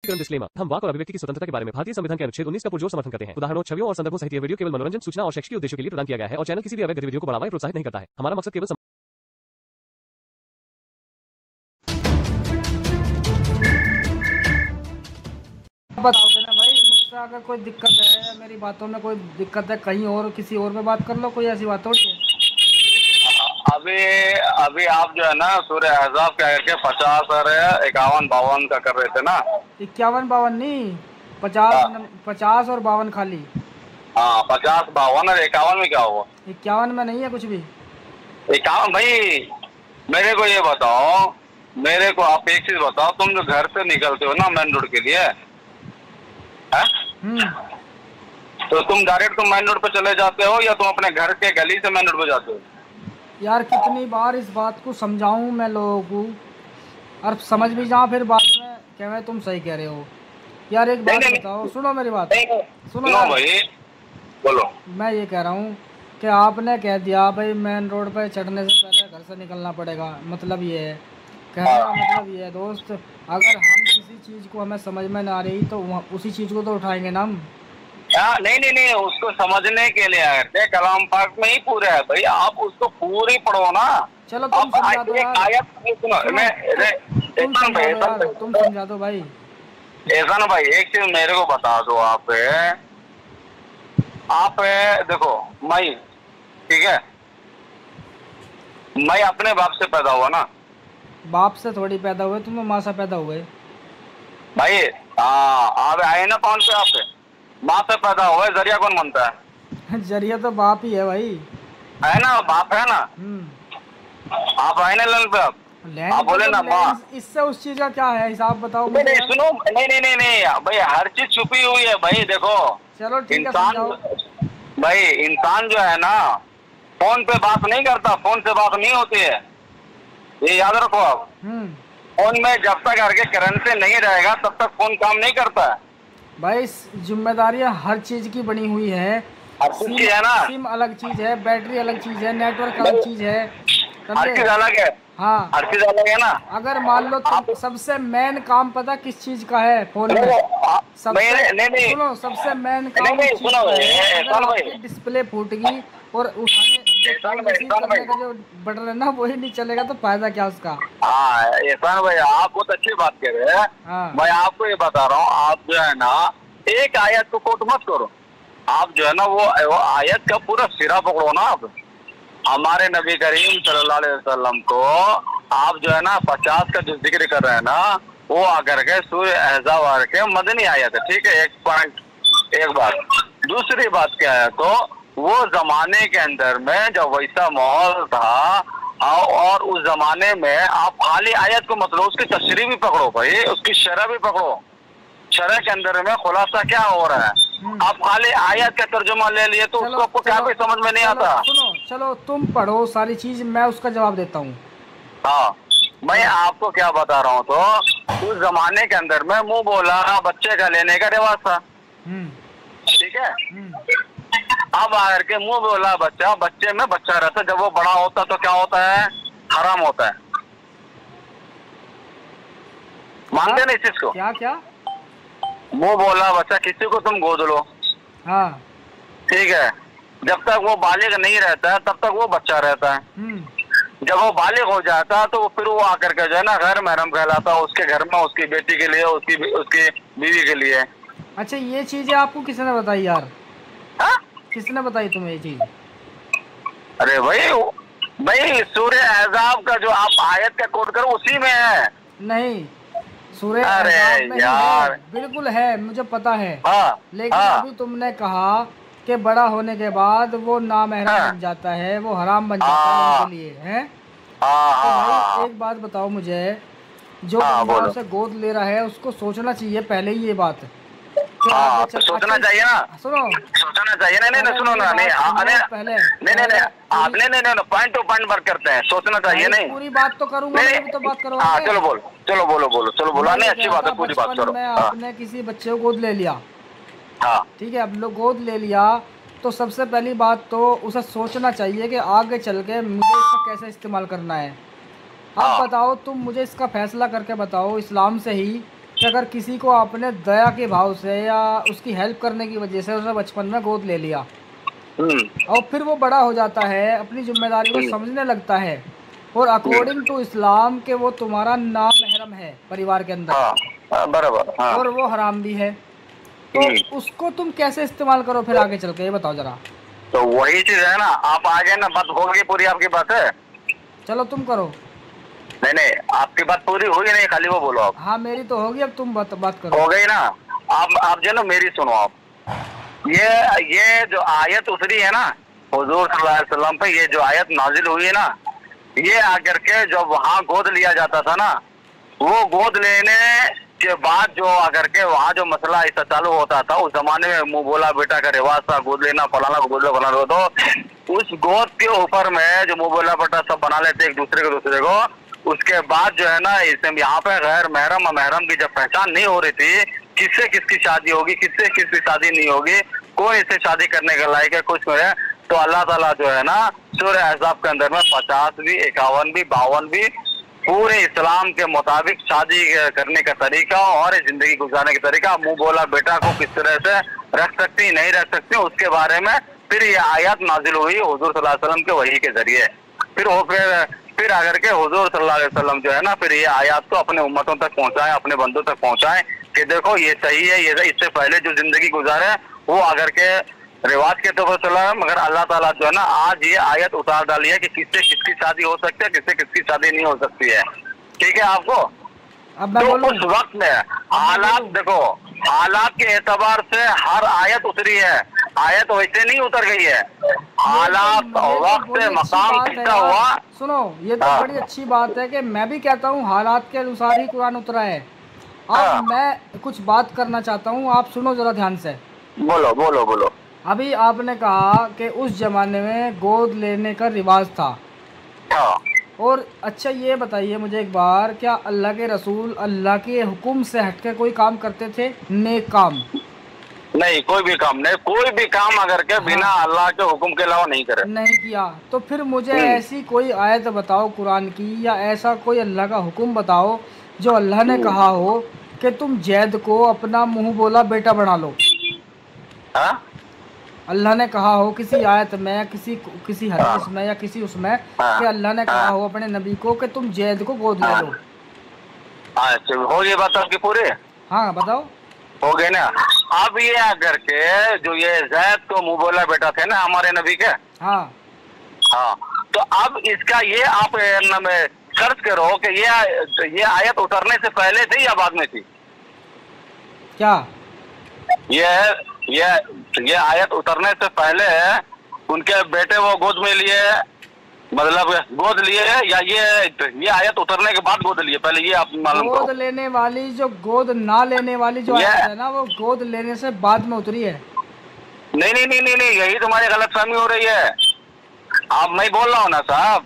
तुरंत डिस्क्लेमर। हम वाक और अभिव्यक्ति की स्वतंत्रता के बारे में भारतीय संविधान के अनुच्छेद 19 का पुरजोर समर्थन करते हैं। उदाहरणों, छवियों और संदर्भों सहित यह वीडियो केवल मनोरंजन, सूचना और शैक्षिक उद्देश्यों के लिए प्रदान किया गया है और चैनल किसी भी अवैध गतिविधियों को बढ़ावा या प्रोत्साहित नहीं करता है। हमारा मकसद केवल बताओगे ना भाई, मुझसे अगर कोई दिक्कत है, मेरी बातों में कोई दिक्कत है, कहीं और किसी और पे बात कर लो, कोई ऐसी बात थोड़ी है। अभी अभी आप जो है ना सूर्य एहजाब क्या करके 50 और 51 52 का कर रहे थे ना। 51 52 नहीं, 50 और 52 खाली। हाँ 50 52 और 51 में क्या हुआ? 51 में नहीं है कुछ भी। 51 भाई मेरे को ये बताओ, मेरे को आप एक चीज बताओ, तुम जो घर से निकलते हो ना मेन रोड के लिए है? तो तुम डायरेक्ट मेन रोड पे चले जाते हो या तुम अपने घर के गली से मेन रोड पे जाते हो? यार कितनी बार इस बात को समझाऊं मैं लोगों को, और समझ भी जाओ फिर बाद में कह तुम सही कह रहे हो। यार एक बात बताओ, सुनो मेरी बात, सुनो भाई बोलो। मैं ये कह रहा हूँ कि आपने कह दिया भाई मेन रोड पे चढ़ने से पहले घर से निकलना पड़ेगा, मतलब ये है कहने का मतलब ये है दोस्त, अगर हम किसी चीज़ को हमें समझ में ना आ रही तो उसी चीज़ को तो उठाएंगे ना हम। नहीं उसको समझने के लिए आए कलाम पाक में ही पूरा है भाई, आप उसको पूरी पढ़ो ना। चलो तुम समझा दो यार, तुम समझा दो भाई। ऐसा ना भाई, एक चीज मेरे को बता दो आप देखो मई, ठीक है, मैं अपने बाप से पैदा हुआ ना। बाप से थोड़ी पैदा हुए, तुम माँ से पैदा हुए भाई। आप आए ना कौन से आप माँ से पैदा हुए, जरिया कौन बनता है? जरिया तो बाप ही है भाई, है ना, बाप है ना। आप आए ना लैंड पे, आप बोले ना माँ। इससे उस चीज का क्या है हिसाब बताओ मुझे। नहीं सुनो, नहीं भाई, हर चीज छुपी हुई है भाई। देखो चलो ठीक है, इंसान भाई, इंसान जो है ना फोन पे बात नहीं करता, फोन से बात नहीं होती है, ये याद रखो आप। फोन में जब तक करके करेंसी नहीं रहेगा तब तक फोन काम नहीं करता है भाई। जिम्मेदारियां हर चीज की बनी हुई है, हर चीज की है ना। सिम अलग चीज है, बैटरी अलग चीज है, नेटवर्क अलग चीज है, हर चीज अलग है। हाँ हर चीज अलग है ना। अगर मान लो तो सबसे मेन काम पता किस चीज का है फोन में? सुनो, सबसे मेन काम डिस्प्ले फूट गई और उठाने का जो बटन है ना वही नहीं चलेगा तो फायदा क्या उसका? हाँ एहसान भाई, आप बहुत अच्छी बात कह रहे हैं। मैं आपको ये बता रहा हूँ, आप जो है ना एक आयत को कोट मत करो, आप जो है ना वो आयत का पूरा सिरा पकड़ो ना। आप हमारे नबी करीम सल्लल्लाहु अलैहि वसल्लम को आप जो है ना 50 का जो जिक्र कर रहे हैं ना, वो आकर के सूर्य अहज़ाब आकर के मदनी आयत है, ठीक है। एक बात, दूसरी बात क्या है, तो वो जमाने के अंदर में जब वैसा माहौल था और उस जमाने में आप खाली आयत को मतलब उसकी तशरीह भी पकड़ो भाई, उसकी शरह भी पकड़ो, शरह के अंदर में खुलासा क्या हो रहा है। आप खाली आयत का तर्जुमा ले लिए तो उसको आपको क्या भी समझ में नहीं आता। सुनो, चलो तुम पढ़ो सारी चीज, मैं उसका जवाब देता हूँ। हाँ मैं आपको क्या बता रहा हूँ, तो उस जमाने के अंदर में मुंह बोला बच्चे का लेने का रिवाज था, ठीक है। अब आकर के मुंह बोला बच्चा, बच्चे में बच्चा रहता, जब वो बड़ा होता तो क्या होता है? हराम होता है। मानते नहीं इस चीज को? क्या मुंह बोला बच्चा, किसी को तुम गोद लो, हाँ ठीक है, जब तक वो बालिग नहीं रहता है तब तक वो बच्चा रहता है। जब वो बालिग हो जाता है तो फिर वो आकर के जो है ना गैर महरम कहलाता है, उसके घर में उसकी बेटी के लिए, उसकी बीवी के लिए। अच्छा ये चीजें आपको किसने बताई यार? हा? किसने बताई तुम्हें ये चीज? अरे भाई सूर्य एहज़ाब का जो आप आयत का कोट करो उसी में है। नहीं सूर्य यार बिल्कुल है, मुझे पता है। लेकिन अभी तुमने कहा कि बड़ा होने के बाद वो नामहरम बन जाता है, वो हराम बन जाता है उनके लिए, है? तो भाई एक बात बताओ मुझे, जो बंदा से गोद ले रहा है उसको सोचना चाहिए पहले ही ये बात। तो सोचना चाहिए ना, सुनो, सोचना चाहिए। नहीं सुनो ना, नहीं आपने पॉइंट टू पॉइंट वर्क करते हैं, सोचना चाहिए। नहीं पूरी बात तो करूंगा, तो बात करो। चलो बोलो। नहीं अच्छी बात है, पूरी बात करो। आपने किसी बच्चे को गोद ले लिया, ठीक है, अब लोग गोद ले लिया तो सबसे पहली बात तो उसे सोचना चाहिए कि आगे चल के मुझे इसका कैसे इस्तेमाल करना है। अब बताओ तुम मुझे इसका फैसला करके बताओ इस्लाम से ही कि अगर किसी को आपने दया के भाव से या उसकी हेल्प करने की वजह से उसने बचपन में गोद ले लिया और फिर वो बड़ा हो जाता है, अपनी जिम्मेदारी को समझने लगता है और अकॉर्डिंग टू इस्लाम के वो तुम्हारा नामहरम है परिवार के अंदर, बराबर, और वो हराम भी है, तो उसको तुम कैसे इस्तेमाल करो फिर आगे चल के, ये बताओ जरा। तो वही चीज है ना, आप आगे ना बात होगी पूरी, आपकी बात है, चलो तुम करो। नहीं आपकी बात पूरी होगी नहीं, खाली वो बोलो आप। हाँ मेरी तो होगी, अब तुम बात करो। हो गई ना, आप जो ना मेरी सुनो आप, ये जो आयत उतरी है ना हुजूर सल्लल्लाहु अलैहि वसल्लम पे, ये जो आयत नाजिल हुई है ना, ये आकर के जब वहाँ गोद लिया जाता था ना, वो गोद लेने के बाद जो आकर के वहाँ जो मसला ऐसा चालू होता था, उस जमाने में मुंह बोला बेटा का रिवाज था, गोद लेना फलाना को गोद लो फलाना को, तो उस गोद के ऊपर में जो मुंह बोला बेटा सब बना लेते एक दूसरे को। उसके बाद जो है ना, इसमें यहाँ पे गैर महरम महरम की जब पहचान नहीं हो रही थी, किससे किसकी शादी होगी, किससे किसकी शादी नहीं होगी, कौन इससे शादी करने के लायक है, कुछ है, तो अल्लाह ताला जो है ना सूरह अहज़ाब के अंदर में 50 भी 51 भी 52 भी पूरे इस्लाम के मुताबिक शादी करने का तरीका और जिंदगी गुजारने का तरीका, मुंह बोला बेटा को किस तरह से रख सकती नहीं रख सकती, उसके बारे में फिर ये आयत नाजिल हुई हुजूर सल्लल्लाहु अलैहि वसल्लम के वही के जरिए। फिर आकर के हुजूर सल्लल्लाहु अलैहि वसल्लम जो है ना, फिर ये आयत को अपने उम्मतों तक पहुंचाए, अपने बंदों तक पहुंचाए कि देखो ये सही है, ये इससे पहले जो जिंदगी गुजारे वो आकर के रिवाज के तौर पर चला है, मगर अल्लाह ताला जो है ना आज ये आयत उतार डाली है कि किससे किसकी शादी हो सकती है, किससे किसकी शादी नहीं हो सकती है। ठीक है आपको, तो उस वक्त में हालात देखो, हालात के एतबार से हर आयत उतरी है, आयत वैसे नहीं उतर गई है, हालात वक्त मकाम कितना हुआ। सुनो, ये तो बड़ी अच्छी बात है कि मैं भी कहता हूँ हालात के अनुसार ही कुरान उतरा है। अब मैं कुछ बात करना चाहता हूँ, आप सुनो जरा ध्यान से। बोलो बोलो बोलो। अभी आपने कहा कि उस जमाने में गोद लेने का रिवाज था, और अच्छा ये बताइए मुझे एक बार, क्या अल्लाह के रसूल अल्लाह के हुक्म से हटकर कोई काम करते थे, नेक काम? नहीं, कोई भी काम नहीं, कोई भी काम अगर के बिना अल्लाह के हुक्म के अलावा नहीं करे, नहीं किया। तो फिर मुझे ऐसी कोई आयत बताओ कुरान की, या ऐसा कोई अल्लाह का हुक्म बताओ जो अल्लाह ने कहा हो कि तुम जैद को अपना मुंह बोला बेटा बना लो। अल्लाह ने कहा हो किसी आयत में, किसी हदीस में या किसी उसमें कि अल्लाह ने कहा हो अपने नबी को कि तुम जैद को गोद ले लो। अच्छा, हो ये बात आपकी पूरी? हाँ बताओ। हो गए ना। अब ये आकर के जो ये जैद को मुंह बोला बेटा थे ना हमारे नबी के, हाँ, तो अब इसका ये आप सर्च करो कि ये आयत उतरने से पहले थी या बाद में थी? क्या ये आयत उतरने से पहले उनके बेटे वो गोद में लिए, मतलब गोद लिए, या ये आयत उतरने के बाद गोद लिए? पहले ये आप मालूम करो। गोद लेने वाली जो गोद ना लेने वाली जो आयत है ना, वो गोद लेने से बाद में उतरी है। नहीं नहीं नहीं नहीं नहीं, यही तुम्हारी गलतफहमी हो रही है। आप मैं बोल रहा हूँ ना साहब,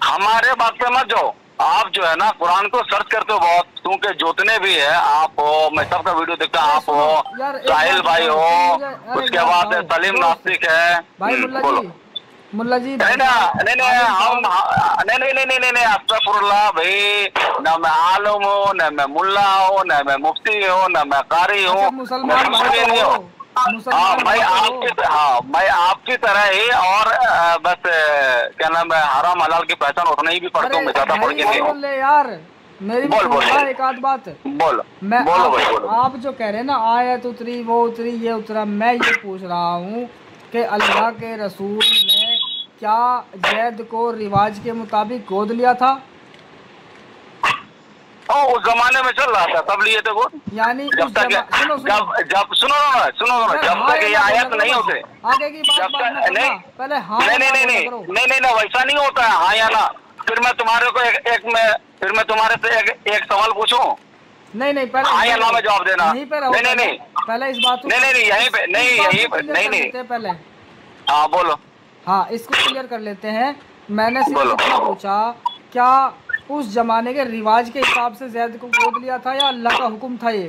हमारे बात पे मत जाओ। आप जो है ना कुरान को सर्च करते हो बहुत, क्योंकि जितने भी है आप हो, मैं सबका वीडियो देखता हूँ, आप हो, साहिल भाई हो, उसके बाद सलीम नास्तिक है, बोलो। मुल्ला जी नहीं अस्तगफुरुल्लाह भाई, न मैं आलम हूँ, न मैं मुल्ला हूँ, न मैं मुफ्ती हूँ, न मैं कारी हूँ, मुसलमान नहीं हूँ। मैं आपकी तरह ही, और बस क्या नाम है, हराम हलाल की पहचान उतना ही भी पढ़ता हूँ, मैं ज्यादा पढ़ के नहीं हूँ। यार मेरी बोल एक आध बात बोलो, मैं बोलो। आप जो कह रहे हैं ना आयत उतरी, वो उतरी, ये उतरा, मैं ये पूछ रहा हूँ कि अल्लाह के रसूल ने क्या जैद को रिवाज के मुताबिक गोद लिया था? उस जमाने में चल रहा था तब लिए थे गोद, यानी जब तक सुनो जब तक ये आयत नहीं होते, आगे की बात नहीं पहले हाँ नहीं वैसा नहीं होता है, हाँ या ना। फिर मैं तुम्हारे को फिर मैं तुम्हारे से एक सवाल पूछूं? नहीं पहले हाँ या ना में जवाब देना। नहीं पहले इस बात नहीं यहीं पे नहीं पहले हाँ बोलो। हाँ, इसको क्लियर कर लेते हैं। मैंने सिर्फ इतना पूछा, क्या उस जमाने के रिवाज के हिसाब से जैद को गोद लिया था या अल्लाह का हुक्म था? ये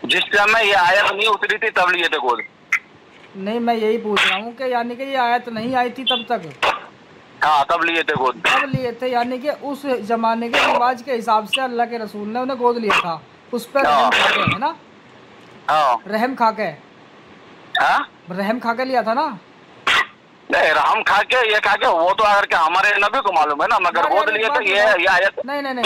जिस समय ये आयत नहीं उतरी थी तब लिए थे गोद? नहीं, मैं यही पूछ रहा हूँ कि यानी कि ये आयत नहीं आई थी तब तक? हाँ, तब लिए थे गोद। तब लिए थे, यानी कि उस जमाने के रिवाज के हिसाब से अल्लाह के रसूल ने उन्हें गोद लिया था। उस पर रहम खा के, है ना? रहम खा के, रहम खा के लिया था ना? नहीं, रहम खा के ये खा के वो तो अगर क्या हमारे नबी को मालूम है ना, मगर गोद लिए तो ये आयत नहीं।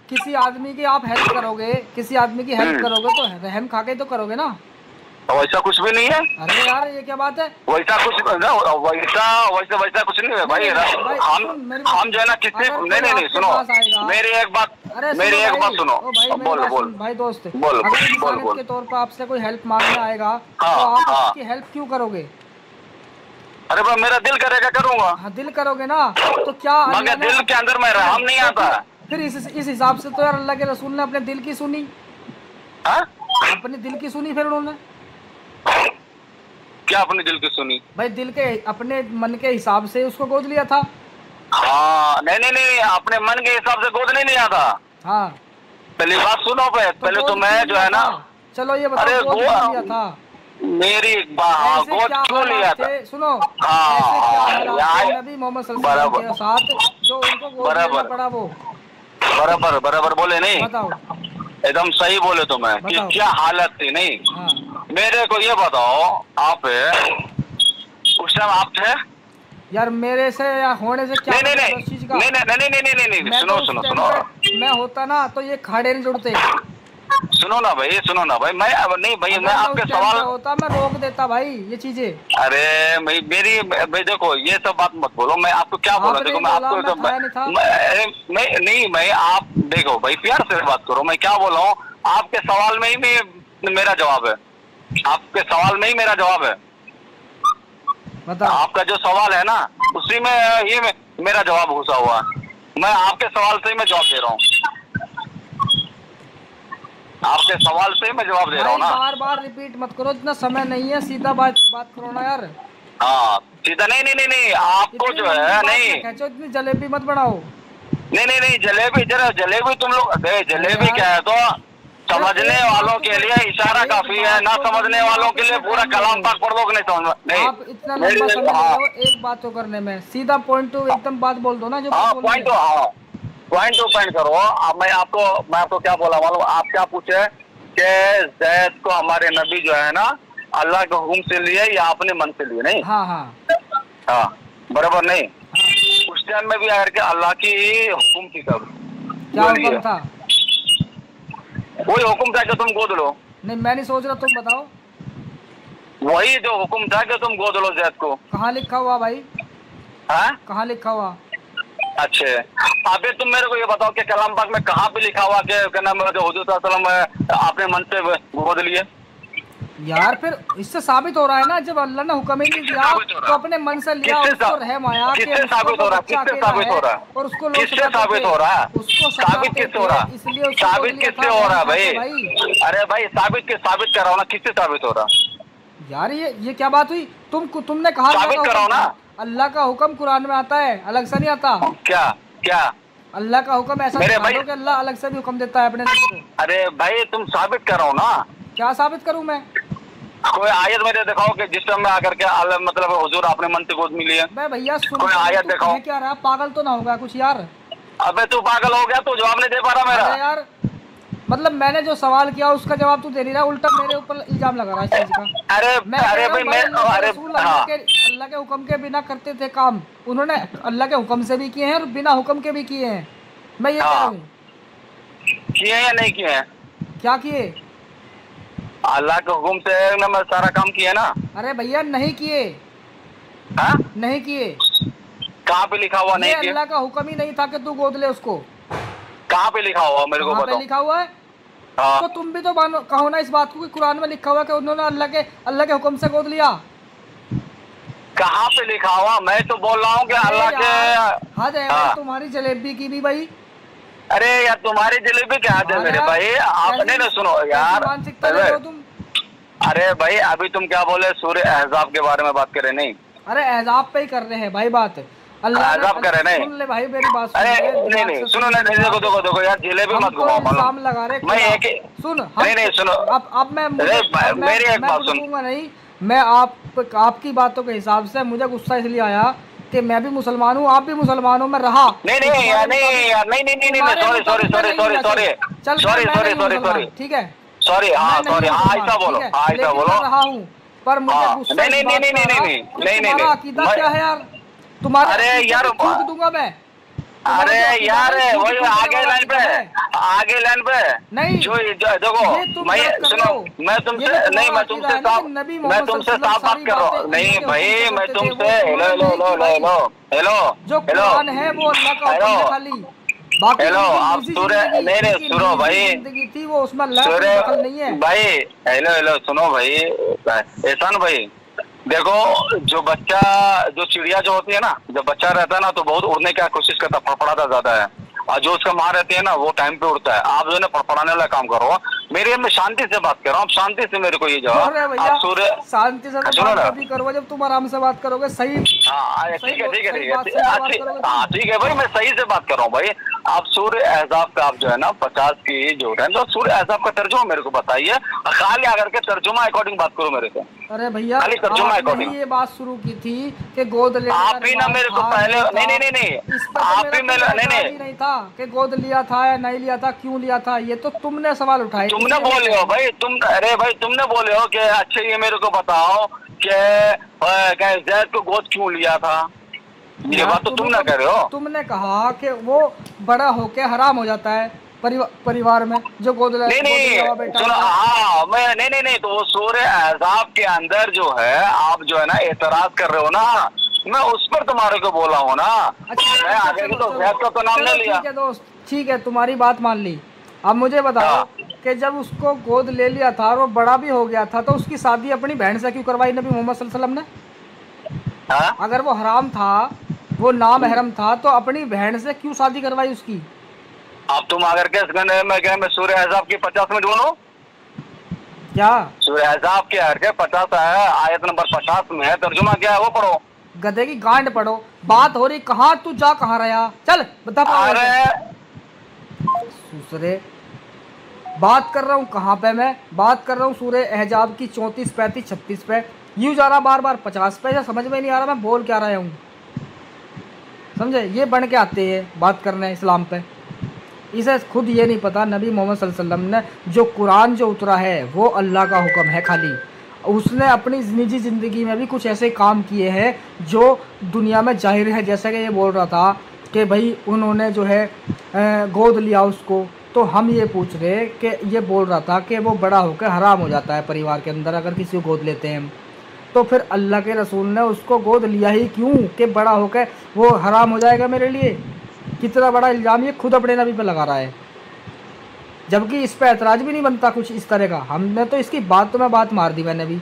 किसी आदमी की आप हेल्प करोगे, किसी आदमी की हेल्प करोगे तो रहम खा के तो करोगे ना? वैसा कुछ भी नहीं है। अरे यार ये क्या बात है? वैसा कुछ वैसा कुछ नहीं है भाई। हम जो है ना किसी नहीं सुनो मेरी एक बात सुनो। बोल भाई दोस्त, बोल के तौर पर आपसे कोई हेल्प मांगने आएगा तो आप उसकी हेल्प क्यों करोगे? अरे भाई मेरा दिल करेगा करूंगा। हाँ दिल करोगे ना तो क्या मगर दिल के अंदर में रहम नहीं आता। फिर इस हिसाब से तो यार अल्लाह के रसूल ने अपने दिल की सुनी, अपने दिल की सुनी। फिर उन्होंने क्या अपने दिल की सुनी? भाई दिल के अपने मन के हिसाब से उसको गोद लिया था। हाँ नहीं अपने मन के हिसाब से गोद नहीं लिया था। हाँ पहली बात सुनो पहले तो मैं जो है ना, चलो ये बताओ गोद लिया था मेरी गोद क्यों लिया था? सुनो नबी मोहम्मद सल्लल्लाहु अलैहि वसल्लम के साथ जो उनको गोद लेना पड़ा वो बराबर बोले नहीं? बताओ एकदम सही बोले तो मैं कि क्या हालत थी। नहीं मेरे को ये बताओ, आप उस टाइम आप थे यार? मेरे से या होने से क्या? नहीं सुनो मैं होता ना तो ये खाड़े नहीं जुड़ते। सुनो ना भाई मैं नहीं भाई मैं आपके सवाल होता मैं रोक देता भाई ये चीजें। अरे मेरी भाई देखो ये सब बात मत बोलो। मैं आपको क्या बोला? देखो मैं आपको मैं आप देखो भाई प्यार से बात करो। मैं क्या बोला हूँ? आपके सवाल में ही मेरा जवाब है। आपके सवाल में ही मेरा जवाब है। आपका जो सवाल है ना उसी में ये मेरा जवाब घुसा हुआ। मैं आपके सवाल से ही मैं जवाब दे रहा हूँ। आपके सवाल से मैं जवाब दे रहा हूँ ना। बार रिपीट मत करो, इतना समय नहीं है, सीधा बात करो ना यार। हाँ सीधा नहीं आपको जो है नहीं इतनी जलेबी मत बढ़ाओ। नहीं जलेबी तुम लोग जलेबी क्या है? तो समझने वालों के लिए इशारा काफी है, ना समझने वालों के लिए पूरा कलाम पाक पढ़ लो। नहीं समझ नहीं आप इतना लंबा समय एक बात तो करने में, सीधा पॉइंट टू एकदम बात बोल दो ना। जो पॉइंट टू पॉइंट करो। अब मैं आपको क्या बोला मालूम? आप क्या पूछे कि ज़ैद को हमारे नबी जो है ना अल्लाह के हुक्म से लिए या अपने मन से लिए? नहीं हाँ बराबर नहीं। उस टाइम में भी आकर के अल्लाह की हुक्म थी। तब क्या हुक्म था? वही हुक्म था कि तुम गोद लो। नहीं मैं नहीं सोच रहा, तुम बताओ। वही जो हुक्म था कि तुम गोद लो ज़ैद को। कहाँ लिखा हुआ भाई? कहाँ लिखा हुआ? अच्छे अभी तुम मेरे को ये बताओ कि कलाम पाक में कहाँ पे लिखा हुआ कि हुजूर सल्लल्लाहु अलैहि वसल्लम अपने मन से गोद लिए? यार फिर इससे साबित हो रहा है ना, जब अल्लाह ने हुक्म ही नहीं दिया तो अपने मन से लिया, उसको रहम आया। किससे साबित हो रहा है? किससे साबित हो रहा है? और उसको किससे साबित हो रहा है? उसको साबित किससे हो रहा है? इसलिए साबित किससे हो रहा है भाई? अरे भाई साबित कराओ ना, किससे साबित हो रहा? यार ये क्या बात हुई? तुमने कहा साबित कराओ ना। अल्लाह का हुक्म कुरान में आता है, अलग से नहीं आता। क्या अल्लाह का हुक्म ऐसा नहीं कि अल्लाह अलग से भी हुक्म देता है अपने नबी को। अरे भाई तुम साबित करो ना। क्या साबित करूं मैं? कोई आयत में दिखाओ कि जिस टाइम में आकर के मतलब हुजूर अपने मन से गोद मिली है। भैया कोई आयत दिखाओ। क्या रहा, पागल तो ना होगा कुछ यार? अबे तू पागल हो गया, तू जवाब नहीं दे पा रहा मेरा। यार मतलब मैंने जो सवाल किया उसका जवाब तू दे नहीं रहा, उल्टा मेरे ऊपर इल्जाम लगा रहा है इस चीज का। अरे भाई अल्लाह के हुक्म के बिना करते थे काम, उन्होंने अल्लाह के हुक्म से भी किए हैं और बिना हुक्म के भी किए हैं। मैं ये कह रहा हूँ, किए या नहीं किए हैं? क्या किए? अल्लाह के हुक्म से मैं सारा काम किया ना। अरे भैया नहीं किए। नहीं किए। कहाँ पे लिखा हुआ नहीं किया? अल्लाह का हुक्म ही नहीं था कि तू गोद ले उसको। कहाँ पे लिखा हुआ मेरे को बताओ। लिखा हुआ है तो तुम भी तो कहो ना इस बात को कि कुरान में लिखा हुआ कि उन्होंने अल्लाह के हुक्म से गोद लिया। कहाँ पे लिखा हुआ? मैं तो बोल रहा हूँ कि अल्लाह के। हाँ तुम्हारी जलेबी की भी भाई। अरे यार तुम्हारी जलेबी क्या है मेरे भाई? आपने ना सुनो यार। अरे भाई अभी तुम क्या बोले? सूरह अहज़ाब के बारे में बात कर रहे? नहीं अरे अहज़ाब पे ही कर रहे हैं भाई बात। अहज़ाब कर रहे नहीं? सुन ले भाई मेरी बात। अरे नहीं सुनो ना, देखो यार जलेबी मत घुमाओ। लगा रहे मैं एक सुन नहीं सुनो। अब मैं मेरी एक बात सुनो। नहीं, मैं आपकी बातों के हिसाब से मुझे गुस्सा इसलिए आया कि मैं भी मुसलमान हूँ, आप भी मुसलमान हो, मैं रहा नहीं नहीं यार, नहीं यार, नहीं नहीं नहीं नहीं, sorry sorry sorry sorry sorry sorry sorry sorry sorry, ठीक है, सॉरी, हाँ सॉरी, हाँ ऐसा बोलो, हाँ ऐसा बोलो, रहा हूँ, पर मुझे गुस्सा नहीं नहीं नहीं नहीं नहीं नहीं नहीं नहीं नहीं, अकीदा क्या है यार तुम्हारा? अरे यार थूक दूंगा मैं। अरे यार वही आगे लाइन पे, आगे लाइन पे नहीं, जो देखो मैं सुनो, मैं तुमसे नहीं, मैं तुमसे साफ बात कर रहा हूँ, नहीं भाई मैं तुमसे, hello hello hello hello hello जो कुरान है वो अल्लाह का हुक्म है खाली, बाकी हेलो आप सूर्य, नहीं नहीं सुनो भाई, जिंदगी थी वो उसमें सूर्य नहीं है भाई, हेलो हेलो सुनो भाई, एहसान भाई, देखो जो बच्चा, जो चिड़िया जो होती है ना, जब बच्चा रहता है ना तो बहुत उड़ने की कोशिश करता, फड़फड़ाता ज्यादा है, और जो उसका माँ रहती है ना वो टाइम पे उड़ता है। आप जो है ना फड़फड़ाने वाला काम करो, मेरे मैं शांति से बात कर रहा हूँ, आप शांति से मेरे को ये जवाब, आप सूर्य शांति से बात कभी करो, जब तुम आराम से बात करोगे सही। हाँ ठीक है ठीक है ठीक है, हाँ ठीक है भाई, मैं सही से बात कर रहा हूँ भाई। आप सूर्य एहजाब का आप जो है ना 50 की जो है तो सूर्य एहजाब का तर्जुमा मेरे को बताइए, खाली आकर के तर्जुमा अकॉर्डिंग बात करो मेरे से। अरे भैया खाली तर्जुमा अकॉर्डिंग ये बात शुरू की थी कि गोद ले, आप ही ना मेरे को पहले, नहीं नहीं नहीं नहीं, आप ही मेरे नहीं था कि गोद लिया था या नहीं लिया था, क्यों लिया था, ये तो तुमने सवाल उठाए, तुमने बोले हो भाई, तुम, अरे भाई तुमने बोले हो कि अच्छा ये मेरे को बताओ कि जैद को गोद क्यों लिया था, ये बात तो तुम ना कह रहे हो। तुमने कहा कि वो बड़ा होके हराम हो जाता है परिवार में जो गोद नहीं नहीं सुनो, हाँ मैं नहीं नहीं नहीं, तो वो सूर्य एहजाब के अंदर जो है आप जो है ना एतराज कर रहे हो ना, मैं उस पर तुम्हारे को बोला हूँ ना। अच्छा, मैं आगे तो जैद का तो नाम नहीं लिया। ठीक है दोस्त, ठीक है तुम्हारी बात मान ली। अब मुझे बताओ कि जब उसको गोद ले लिया था और वो बड़ा भी हो गया था तो उसकी शादी अपनी बहन से क्यों करवाई नबी मोहम्मद सल्लल्लाहु अलैहि वसल्लम ने? अगर वो हराम था, वो नामहरम था, तो अपनी बहन से क्यों शादी करवाई उसकी? अब तुम अगर मैं सूर्य एहजाब की 50 में ढूंढूं क्या? सूर्य एहजाब के 50 है, आयत नंबर 50 में है, तर्जुमा क्या है वो पढ़ो। गधे की गांड पढ़ो, बात हो रही कहाँ, तू जा कहाँ रहा, चल बता। अरे दूसरे बात कर रहा हूँ, कहाँ पे मैं बात कर रहा हूँ? सूर्य एहजाब की 34, 35, 36 पे यूँ जा रहा बार बार 50 पे, समझ में नहीं आ रहा मैं बोल क्या रहा हूँ, समझे? ये बन के आते हैं बात करने इस्लाम पे, इसे खुद ये नहीं पता नबी मोहम्मद सल्लल्लाहु अलैहि वसल्लम ने जो कुरान जो उतरा है वो अल्लाह का हुक्म है खाली। उसने अपनी निजी ज़िंदगी में भी कुछ ऐसे काम किए हैं जो दुनिया में जाहिर है, जैसा कि ये बोल रहा था कि भाई उन्होंने जो है गोद लिया उसको, तो हम ये पूछ रहे कि ये बोल रहा था कि वो बड़ा होकर हराम हो जाता है परिवार के अंदर अगर किसी को गोद लेते हैं, तो फिर अल्लाह के रसूल ने उसको गोद लिया ही क्यों कि बड़ा होकर वो हराम हो जाएगा मेरे लिए? कितना बड़ा इल्ज़ाम ये खुद अपने नबी पे लगा रहा है, जबकि इस पर ऐतराज़ भी नहीं बनता कुछ इस तरह का। हमने तो इसकी बात तो मैं बात मार दी मैंने भी।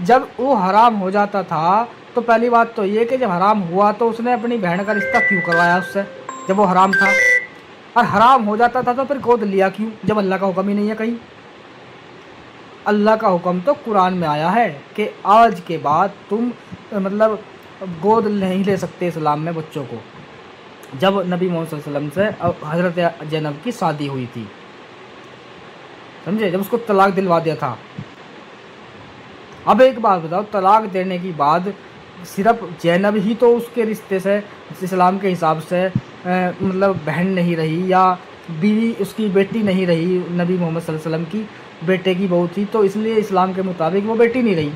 जब वो हराम हो जाता था तो पहली बात तो ये कि जब हराम हुआ तो उसने अपनी बहन का रिश्ता क्यों करवाया उससे जब वो हराम था, और हराम हो जाता था तो फिर गोद लिया क्यों जब अल्लाह का हुक्म ही नहीं है कहीं? अल्लाह का हुक्म तो कुरान में आया है कि आज के बाद तुम मतलब गोद नहीं ले सकते इस्लाम में बच्चों को। जब नबी मोहम्मद सल्लल्लाहु अलैहि वसल्लम से हज़रत ज़ैनब की शादी हुई थी, समझे, जब उसको तलाक दिलवा दिया था। अब एक बात बताओ, तलाक देने की बाद सिर्फ ज़ैनब ही तो उसके रिश्ते से इस्लाम के हिसाब से मतलब बहन नहीं रही या बीवी उसकी बेटी नहीं रही, नबी मोहम्मद सल्लल्लाहु अलैहि वसल्लम की बेटे की बहू थी, तो इसलिए इस्लाम के मुताबिक वो बेटी नहीं रही।